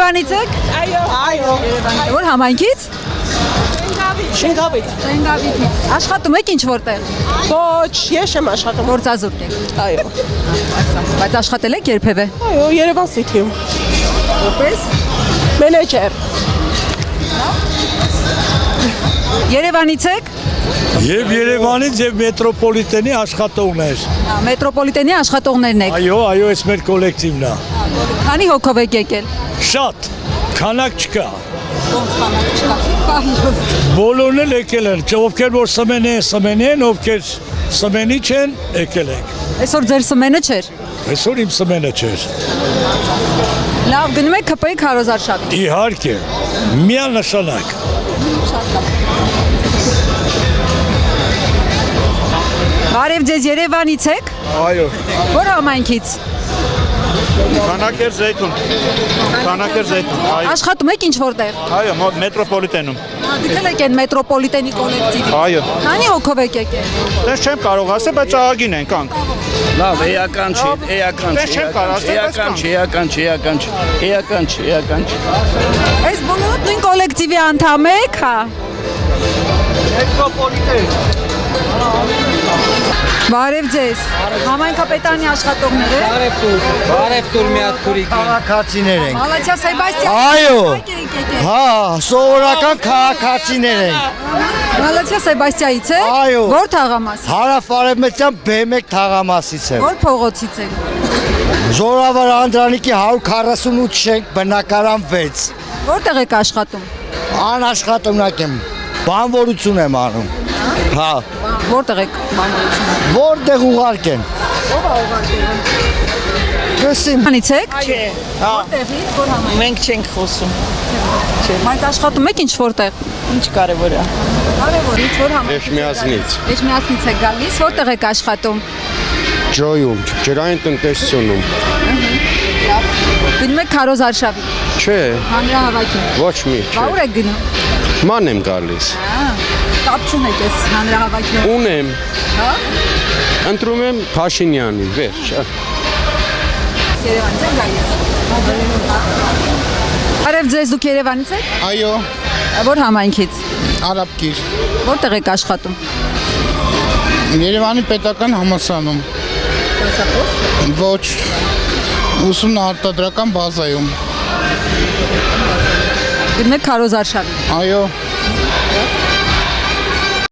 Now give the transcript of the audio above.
Երևանից եք։ Այո։ Որ համայնքից։ Շենգավիթ։ Շենգավիթից։ Աշխատում եք ինչ որտեղ։ Ոչ, ես եմ աշխատում։ Գործազուրկ եք։ Այո։ Բայց աշխատել եք երբևէ։ Այո, Երևան City-ում։ Որպես Մենեջեր։ Երևանից եք։ Եվ Երևանից եւ մետրոպոլիտենի աշխատողներ։ Մետրոպոլիտենի աշխատողներն եք։ Այո, այս մեր կոլեկտիվն է։ Քանի հոգով եք եկել։ Շատ քանակ չկա։ Ոնց քանակ չկա։ Բոլորն էլ եկել են, ովքեր որ սմեն են, ովքեր սմենի չեն, եկել են։ Այսօր ձեր սմենը չէր։ Այսօր իմ սմենը չէր։ Լավ, գնում եք ԿՊ-ի քարոզարշավին։ Իհարկե, միանշանակ։ Բարև ձեզ, Երևանից եք։ Այո, Որ համայնքից։ Քանակեր Զեյթուն։ Այո, Աշխատում եք ինչ որտեղ։ այո, մետրոպոլիտենում։ Դիտել եք այն մետրոպոլիտենի կոլեկտիվի։ Այո, Քանի հոգով եք եկել։ դες չեմ կարող ասել, բայց ահագին են կանք։ Լավ, էական չի, Դες չեմ կարող ասել, բայց կանք։ էական չի։ Այս բոլորը նույն կոլեկտիվի անդամ եք, հա։ Բարև ձեզ։ Համայնքապետարանի աշխատողներ եք։ Բարև տուր մի հատ քուրիկ։ Քաղաքացիներ ենք։ Մալացիա Սեբաստիան։ Այո։ եկեք։ Հա, սովորական քաղաքացիներ ենք։ Մալացիա Սեբաստիայից եք։ Այո։ Որ թաղամաս։ Հարավարևմտյան B1 թաղամասից եմ։ Որ փողոցից եք։ Զորավար Անդրանիկի 148 շենք, բնակարան 6։ Որտեղ եք աշխատում։ Անաշխատունակ եմ։ Բանվորություն եմ անում։ Հա, Որտեղ եք բանվորություն։ որտեղ ուղարկեն։ Ո՞վ է ուղարկել։ Լսին։ Անից եք։ Չէ։ Որտեղից, որ համայնք։ Մենք չենք խոսում։ Բայց աշխատում եք ինչ որտեղ։ Ինչ կարևոր է։ Կարևորից որ համայնք։ Էջմիածնից, Էջմիածնից եք գալիս, որտեղ եք աշխատում։ ջոյում, ջրային տնտեսությունում։ Գնում եք քարոզարշավի։ Չէ, Հանրահավաքի։ ոչ մի, Բա ուր եք գնում։ ման եմ գալիս։ Կապ չունեք այս հանրահավաքի։ Ունեմ, Հա։ ընտրում եմ Փաշինյանի, վերջ։ Երևանից եք գալիս։ Բարև ձեզ, դուք Երևանից եք։ Այո, Որ համայնքից։ Արաբկիր։ Որտեղ եք աշխատում։ Երևանի պետական համալսարանում։ Ոչ, ուսումնարտադրական բազայում։ Գնում եք քարոզարշավի։ Այո,